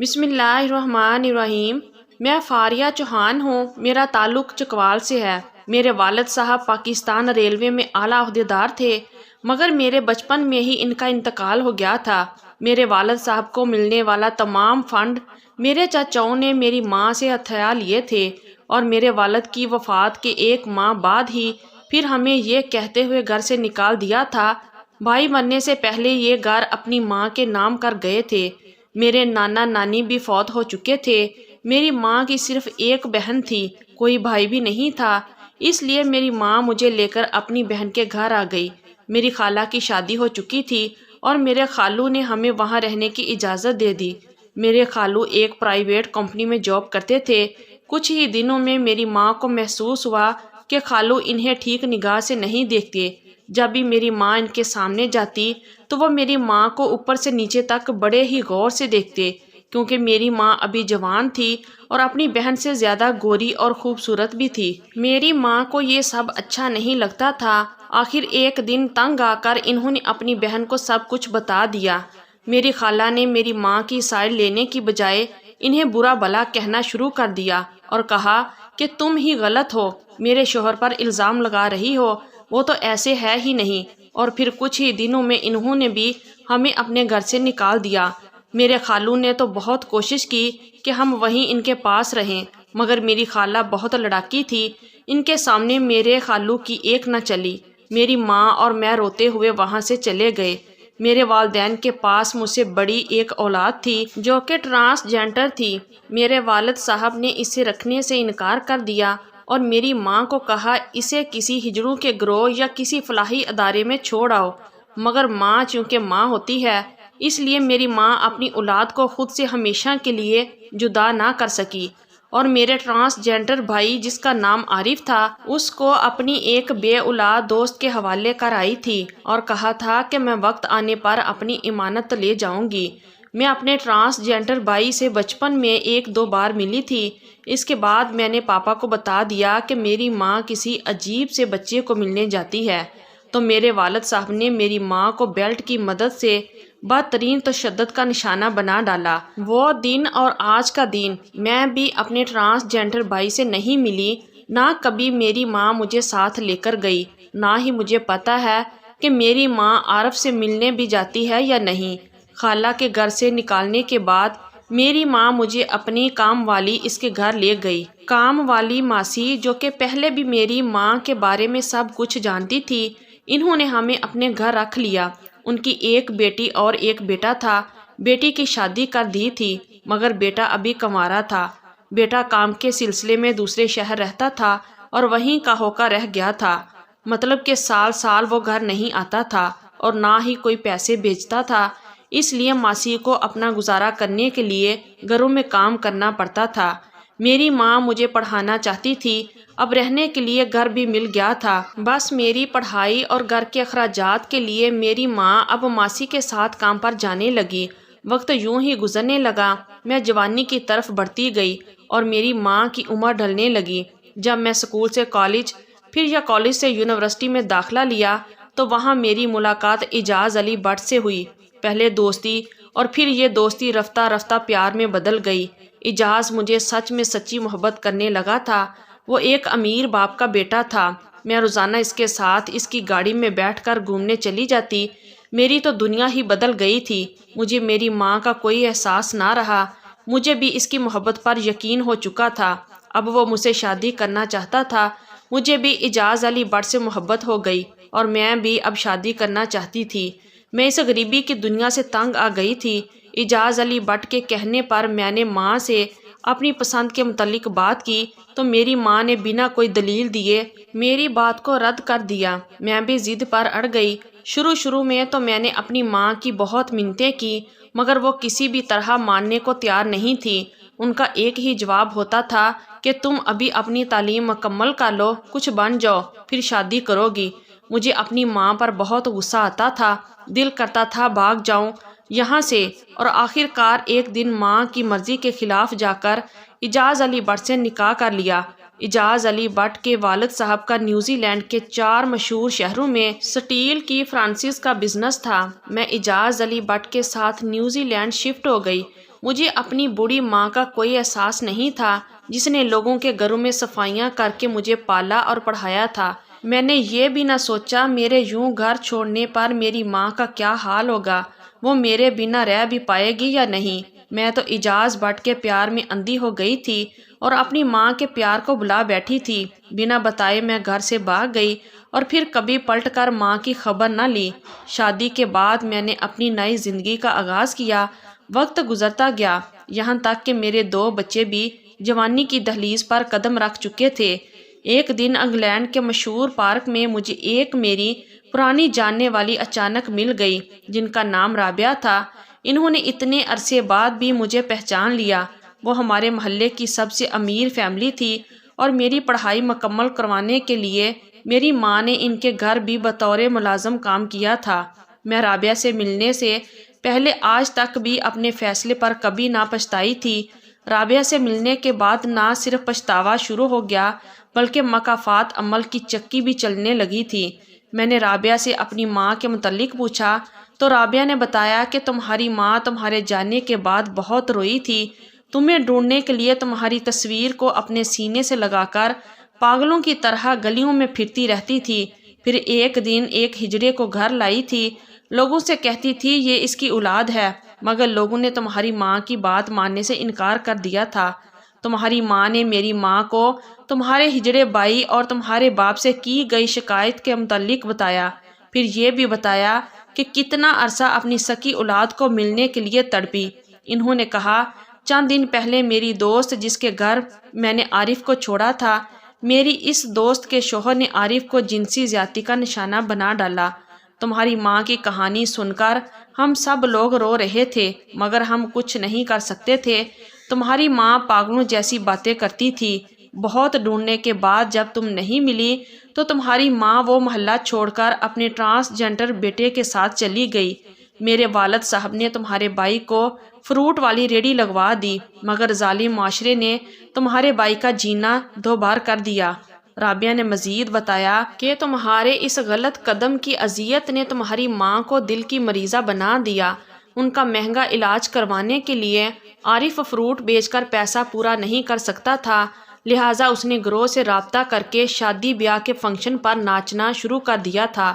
بسم اللہ الرحمن الرحیم۔ میں فاریہ چوہان ہوں۔ میرا تعلق چکوال سے ہے۔ میرے والد صاحب پاکستان ریلوے میں اعلیٰ عہدیدار تھے، مگر میرے بچپن میں ہی ان کا انتقال ہو گیا تھا۔ میرے والد صاحب کو ملنے والا تمام فنڈ میرے چچاؤں نے میری ماں سے ہتھیا لیے تھے، اور میرے والد کی وفات کے 1 ماہ بعد ہی پھر ہمیں یہ کہتے ہوئے گھر سے نکال دیا تھا۔ بھائی مرنے سے پہلے یہ گھر اپنی ماں کے نام کر گئے تھے۔ میرے نانا نانی بھی فوت ہو چکے تھے۔ میری ماں کی صرف ایک بہن تھی، کوئی بھائی بھی نہیں تھا، اس لیے میری ماں مجھے لے کر اپنی بہن کے گھر آ گئی۔ میری خالہ کی شادی ہو چکی تھی اور میرے خالو نے ہمیں وہاں رہنے کی اجازت دے دی۔ میرے خالو ایک پرائیویٹ کمپنی میں جاب کرتے تھے۔ کچھ ہی دنوں میں میری ماں کو محسوس ہوا کہ خالو انہیں ٹھیک نگاہ سے نہیں دیکھتے۔ جب بھی میری ماں ان کے سامنے جاتی تو وہ میری ماں کو اوپر سے نیچے تک بڑے ہی غور سے دیکھتے، کیونکہ میری ماں ابھی جوان تھی اور اپنی بہن سے زیادہ گوری اور خوبصورت بھی تھی۔ میری ماں کو یہ سب اچھا نہیں لگتا تھا۔ آخر ایک دن تنگ آ کر انہوں نے اپنی بہن کو سب کچھ بتا دیا۔ میری خالہ نے میری ماں کی سائڈ لینے کی بجائے انہیں برا بھلا کہنا شروع کر دیا اور کہا کہ تم ہی غلط ہو، میرے شوہر پر الزام لگا رہی ہو، وہ تو ایسے ہے ہی نہیں۔ اور پھر کچھ ہی دنوں میں انہوں نے بھی ہمیں اپنے گھر سے نکال دیا۔ میرے خالو نے تو بہت کوشش کی کہ ہم وہیں ان کے پاس رہیں، مگر میری خالہ بہت لڑاکی تھی۔ ان کے سامنے میرے خالو کی ایک نہ چلی۔ میری ماں اور میں روتے ہوئے وہاں سے چلے گئے۔ میرے والدین کے پاس مجھ سے بڑی ایک اولاد تھی جو کہ ٹرانسجینڈر تھی۔ میرے والد صاحب نے اسے رکھنے سے انکار کر دیا اور میری ماں کو کہا اسے کسی ہجڑوں کے گروہ یا کسی فلاحی ادارے میں چھوڑ آؤ، مگر ماں چونکہ ماں ہوتی ہے، اس لیے میری ماں اپنی اولاد کو خود سے ہمیشہ کے لیے جدا نہ کر سکی، اور میرے ٹرانسجینڈر بھائی جس کا نام عارف تھا، اس کو اپنی ایک بے اولاد دوست کے حوالے کر آئی تھی اور کہا تھا کہ میں وقت آنے پر اپنی امانت لے جاؤں گی۔ میں اپنے ٹرانسجینڈر بھائی سے بچپن میں 1-2 بار ملی تھی۔ اس کے بعد میں نے پاپا کو بتا دیا کہ میری ماں کسی عجیب سے بچے کو ملنے جاتی ہے، تو میرے والد صاحب نے میری ماں کو بیلٹ کی مدد سے بدترین تشدد کا نشانہ بنا ڈالا۔ وہ دن اور آج کا دن میں بھی اپنے ٹرانسجینڈر بھائی سے نہیں ملی، نہ کبھی میری ماں مجھے ساتھ لے کر گئی، نہ ہی مجھے پتا ہے کہ میری ماں عارف سے ملنے بھی جاتی ہے یا نہیں۔ خالہ کے گھر سے نکالنے کے بعد میری ماں مجھے اپنی کام والی اس کے گھر لے گئی۔ کام والی ماسی جو کہ پہلے بھی میری ماں کے بارے میں سب کچھ جانتی تھی، انہوں نے ہمیں اپنے گھر رکھ لیا۔ ان کی ایک بیٹی اور ایک بیٹا تھا۔ بیٹی کی شادی کر دی تھی، مگر بیٹا ابھی کنوارا تھا۔ بیٹا کام کے سلسلے میں دوسرے شہر رہتا تھا اور وہیں کا ہو کر رہ گیا تھا، مطلب کہ سال سال وہ گھر نہیں آتا تھا اور نہ ہی کوئی پیسے بھیجتا تھا، اس لیے ماسی کو اپنا گزارا کرنے کے لیے گھروں میں کام کرنا پڑتا تھا۔ میری ماں مجھے پڑھانا چاہتی تھی، اب رہنے کے لیے گھر بھی مل گیا تھا۔ بس میری پڑھائی اور گھر کے اخراجات کے لیے میری ماں اب ماسی کے ساتھ کام پر جانے لگی۔ وقت یوں ہی گزرنے لگا، میں جوانی کی طرف بڑھتی گئی اور میری ماں کی عمر ڈھلنے لگی۔ جب میں اسکول سے کالج، پھر یا کالج سے یونیورسٹی میں داخلہ لیا تو وہاں میری ملاقات اعجاز علی بٹ سے ہوئی۔ پہلے دوستی اور پھر یہ دوستی رفتہ رفتہ پیار میں بدل گئی۔ اعجاز مجھے سچ میں سچی محبت کرنے لگا تھا۔ وہ ایک امیر باپ کا بیٹا تھا۔ میں روزانہ اس کے ساتھ اس کی گاڑی میں بیٹھ کر گھومنے چلی جاتی۔ میری تو دنیا ہی بدل گئی تھی۔ مجھے میری ماں کا کوئی احساس نہ رہا۔ مجھے بھی اس کی محبت پر یقین ہو چکا تھا۔ اب وہ مجھ سے شادی کرنا چاہتا تھا۔ مجھے بھی اعجاز علی بٹ سے محبت ہو گئی اور میں بھی اب شادی کرنا چاہتی تھی۔ میں اس غریبی کی دنیا سے تنگ آ گئی تھی۔ اعجاز علی بٹ کے کہنے پر میں نے ماں سے اپنی پسند کے متعلق بات کی تو میری ماں نے بنا کوئی دلیل دیے میری بات کو رد کر دیا۔ میں بھی ضد پر اڑ گئی۔ شروع میں تو میں نے اپنی ماں کی بہت منتیں کی، مگر وہ کسی بھی طرح ماننے کو تیار نہیں تھی۔ ان کا ایک ہی جواب ہوتا تھا کہ تم ابھی اپنی تعلیم مکمل کر لو، کچھ بن جاؤ، پھر شادی کرو گی۔ مجھے اپنی ماں پر بہت غصہ آتا تھا، دل کرتا تھا بھاگ جاؤں یہاں سے، اور آخر کار ایک دن ماں کی مرضی کے خلاف جا کر اعجاز علی بٹ سے نکاح کر لیا۔ اعجاز علی بٹ کے والد صاحب کا نیوزی لینڈ کے 4 مشہور شہروں میں سٹیل کی فرانسز کا بزنس تھا۔ میں اعجاز علی بٹ کے ساتھ نیوزی لینڈ شفٹ ہو گئی۔ مجھے اپنی بوڑھی ماں کا کوئی احساس نہیں تھا جس نے لوگوں کے گھروں میں صفائیاں کر کے مجھے پالا اور پڑھایا تھا۔ میں نے یہ بھی نہ سوچا میرے یوں گھر چھوڑنے پر میری ماں کا کیا حال ہوگا، وہ میرے بنا رہ بھی پائے گی یا نہیں۔ میں تو اعجاز بٹ کے پیار میں اندھی ہو گئی تھی اور اپنی ماں کے پیار کو بلا بیٹھی تھی۔ بنا بتائے میں گھر سے بھاگ گئی اور پھر کبھی پلٹ کر ماں کی خبر نہ لی۔ شادی کے بعد میں نے اپنی نئی زندگی کا آغاز کیا۔ وقت گزرتا گیا، یہاں تک کہ میرے 2 بچے بھی جوانی کی دہلیز پر قدم رکھ چکے تھے۔ ایک دن انگلینڈ کے مشہور پارک میں مجھے ایک میری پرانی جاننے والی اچانک مل گئی جن کا نام رابعہ تھا۔ انہوں نے اتنے عرصے بعد بھی مجھے پہچان لیا۔ وہ ہمارے محلے کی سب سے امیر فیملی تھی اور میری پڑھائی مکمل کروانے کے لیے میری ماں نے ان کے گھر بھی بطور ملازم کام کیا تھا۔ میں رابعہ سے ملنے سے پہلے آج تک بھی اپنے فیصلے پر کبھی نہ پچھتائی تھی۔ رابعہ سے ملنے کے بعد نہ صرف پچھتاوا شروع ہو گیا بلکہ مکافات عمل کی چکی بھی چلنے لگی تھی۔ میں نے رابعہ سے اپنی ماں کے متعلق پوچھا تو رابعہ نے بتایا کہ تمہاری ماں تمہارے جانے کے بعد بہت روئی تھی۔ تمہیں ڈھونڈنے کے لیے تمہاری تصویر کو اپنے سینے سے لگا کر پاگلوں کی طرح گلیوں میں پھرتی رہتی تھی۔ پھر ایک دن ایک ہجڑے کو گھر لائی تھی۔ لوگوں سے کہتی تھی یہ اس کی اولاد ہے، مگر لوگوں نے تمہاری ماں کی بات ماننے سے انکار کر دیا تھا۔ تمہاری ماں نے میری ماں کو تمہارے ہجڑے بھائی اور تمہارے باپ سے کی گئی شکایت کے متعلق بتایا۔ پھر یہ بھی بتایا کہ کتنا عرصہ اپنی سکی اولاد کو ملنے کے لیے تڑپی۔ انہوں نے کہا چند دن پہلے میری دوست جس کے گھر میں نے عارف کو چھوڑا تھا، میری اس دوست کے شوہر نے عارف کو جنسی زیادتی کا نشانہ بنا ڈالا۔ تمہاری ماں کی کہانی سن کر ہم سب لوگ رو رہے تھے مگر ہم کچھ نہیں کر سکتے تھے۔ تمہاری ماں پاگلوں جیسی باتیں کرتی تھی۔ بہت ڈھونڈنے کے بعد جب تم نہیں ملی تو تمہاری ماں وہ محلہ چھوڑ کر اپنے ٹرانسجنڈر بیٹے کے ساتھ چلی گئی۔ میرے والد صاحب نے تمہارے بھائی کو فروٹ والی ریڑھی لگوا دی مگر ظالم معاشرے نے تمہارے بھائی کا جینا دوبار کر دیا۔ رابعہ نے مزید بتایا کہ تمہارے اس غلط قدم کی اذیت نے تمہاری ماں کو دل کی مریضہ بنا دیا۔ ان کا مہنگا علاج کروانے کے لیے عارف فروٹ بیچ کر پیسہ پورا نہیں کر سکتا تھا، لہٰذا اس نے گروہ سے رابطہ کر کے شادی بیاہ کے فنکشن پر ناچنا شروع کر دیا تھا۔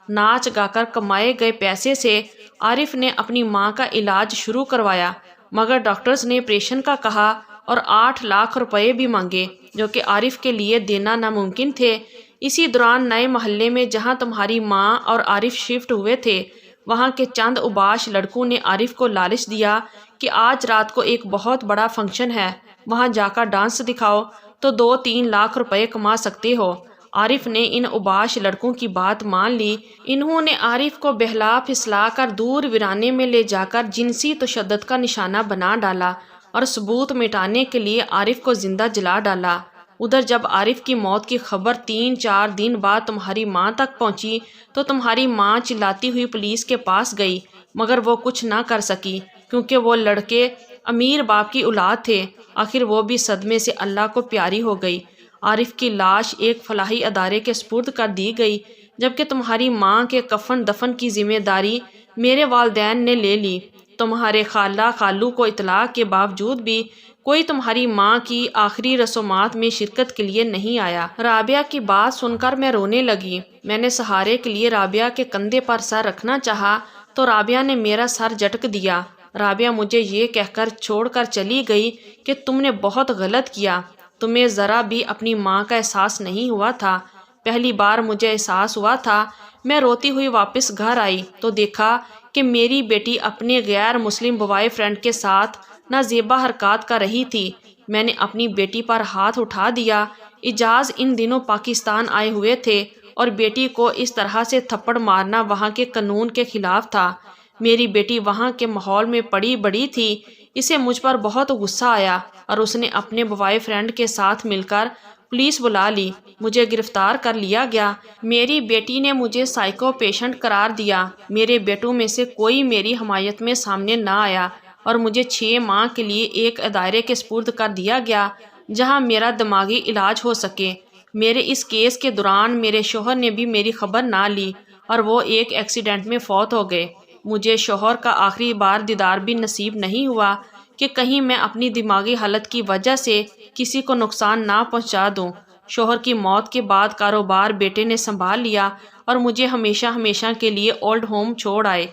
ناچ گا کر کمائے گئے پیسے سے عارف نے اپنی ماں کا علاج شروع کروایا مگر ڈاکٹرز نے آپریشن کا کہا اور 8 لاکھ روپے بھی مانگے جو کہ عارف کے لیے دینا ناممکن تھے۔ اسی دوران نئے محلے میں جہاں تمہاری ماں اور عارف شفٹ ہوئے تھے وہاں کے چند اوباش لڑکوں نے عارف کو لالچ دیا کہ آج رات کو ایک بہت بڑا فنکشن ہے، وہاں جا کر ڈانس دکھاؤ تو 2-3 لاکھ روپے کما سکتے ہو۔ عارف نے ان اوباش لڑکوں کی بات مان لی۔ انہوں نے عارف کو بہلا پھسلا کر دور ویرانے میں لے جا کر جنسی تشدد کا نشانہ بنا ڈالا اور ثبوت مٹانے کے لیے عارف کو زندہ جلا ڈالا۔ ادھر جب عارف کی موت کی خبر 3-4 دن بعد تمہاری ماں تک پہنچی تو تمہاری ماں چلاتی ہوئی پولیس کے پاس گئی مگر وہ کچھ نہ کر سکی کیونکہ وہ لڑکے امیر باپ کی اولاد تھے۔ آخر وہ بھی صدمے سے اللہ کو پیاری ہو گئی۔ عارف کی لاش ایک فلاحی ادارے کے سپرد کر دی گئی جبکہ تمہاری ماں کے کفن دفن کی ذمہ داری میرے والدین نے لے لی۔ تمہارے خالہ خالو کو اطلاع کے باوجود بھی کوئی تمہاری ماں کی آخری رسومات میں شرکت کے لیے نہیں آیا۔ رابعہ کی بات سن کر میں رونے لگی۔ میں نے سہارے کے لیے رابعہ کے کندھے پر سر رکھنا چاہا تو رابعہ نے میرا سر جھٹک دیا۔ رابعہ مجھے یہ کہہ کر چھوڑ کر چلی گئی کہ تم نے بہت غلط کیا، تمہیں ذرا بھی اپنی ماں کا احساس نہیں ہوا تھا۔ پہلی بار مجھے احساس ہوا تھا۔ میں روتی ہوئی واپس گھر آئی تو دیکھا کہ میری بیٹی اپنے غیر مسلم بوائے فرینڈ کے ساتھ نازیبا حرکات کر رہی تھی۔ میں نے اپنی بیٹی پر ہاتھ اٹھا دیا۔ اعجاز ان دنوں پاکستان آئے ہوئے تھے اور بیٹی کو اس طرح سے تھپڑ مارنا وہاں کے قانون کے خلاف تھا۔ میری بیٹی وہاں کے ماحول میں پڑی بڑی تھی، اسے مجھ پر بہت غصہ آیا اور اس نے اپنے بوائے فرینڈ کے ساتھ مل کر پولیس بلا لی۔ مجھے گرفتار کر لیا گیا۔ میری بیٹی نے مجھے سائیکو پیشنٹ قرار دیا۔ میرے بیٹوں میں سے کوئی میری حمایت میں سامنے نہ آیا اور مجھے 6 ماہ کے لیے ایک ادارے کے سپرد کر دیا گیا جہاں میرا دماغی علاج ہو سکے۔ میرے اس کیس کے دوران میرے شوہر نے بھی میری خبر نہ لی اور وہ ایک ایکسیڈنٹ میں فوت ہو گئے۔ مجھے شوہر کا آخری بار دیدار بھی نصیب نہیں ہوا کہ کہیں میں اپنی دماغی حالت کی وجہ سے کسی کو نقصان نہ پہنچا دوں۔ شوہر کی موت کے بعد کاروبار بیٹے نے سنبھال لیا اور مجھے ہمیشہ کے لیے اولڈ ہوم چھوڑ آئے۔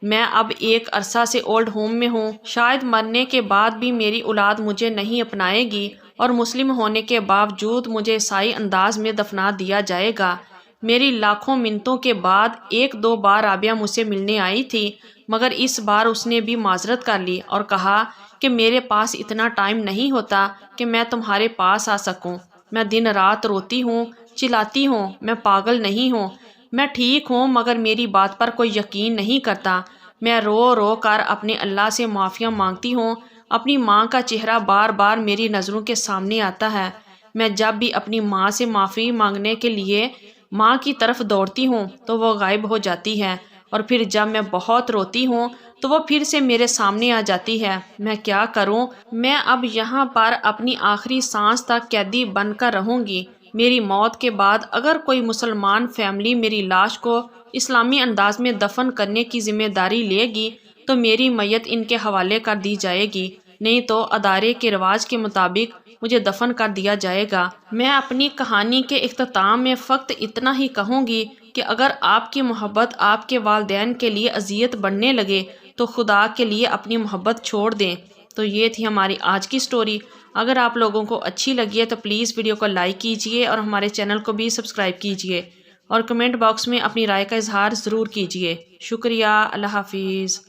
میں اب ایک عرصہ سے اولڈ ہوم میں ہوں۔ شاید مرنے کے بعد بھی میری اولاد مجھے نہیں اپنائے گی اور مسلم ہونے کے باوجود مجھے عیسائی انداز میں دفنا دیا جائے گا۔ میری لاکھوں منتوں کے بعد ایک دو بار رابعہ مجھ سے ملنے آئی تھی، مگر اس بار اس نے بھی معذرت کر لی اور کہا کہ میرے پاس اتنا ٹائم نہیں ہوتا کہ میں تمہارے پاس آ سکوں۔ میں دن رات روتی ہوں، چلاتی ہوں، میں پاگل نہیں ہوں، میں ٹھیک ہوں، مگر میری بات پر کوئی یقین نہیں کرتا۔ میں رو رو کر اپنے اللہ سے معافیاں مانگتی ہوں۔ اپنی ماں کا چہرہ بار بار میری نظروں کے سامنے آتا ہے۔ میں جب بھی اپنی ماں سے معافی مانگنے کے لیے ماں کی طرف دوڑتی ہوں تو وہ غائب ہو جاتی ہے، اور پھر جب میں بہت روتی ہوں تو وہ پھر سے میرے سامنے آ جاتی ہے۔ میں کیا کروں؟ میں اب یہاں پر اپنی آخری سانس تک قیدی بن کر رہوں گی۔ میری موت کے بعد اگر کوئی مسلمان فیملی میری لاش کو اسلامی انداز میں دفن کرنے کی ذمہ داری لے گی تو میری میت ان کے حوالے کر دی جائے گی، نہیں تو ادارے کے رواج کے مطابق مجھے دفن کر دیا جائے گا۔ میں اپنی کہانی کے اختتام میں فقط اتنا ہی کہوں گی کہ اگر آپ کی محبت آپ کے والدین کے لیے اذیت بننے لگے تو خدا کے لیے اپنی محبت چھوڑ دیں۔ تو یہ تھی ہماری آج کی سٹوری۔ اگر آپ لوگوں کو اچھی لگی ہے تو پلیز ویڈیو کو لائک کیجئے اور ہمارے چینل کو بھی سبسکرائب کیجئے، اور کمنٹ باکس میں اپنی رائے کا اظہار ضرور کیجئے۔ شکریہ۔ اللہ حافظ۔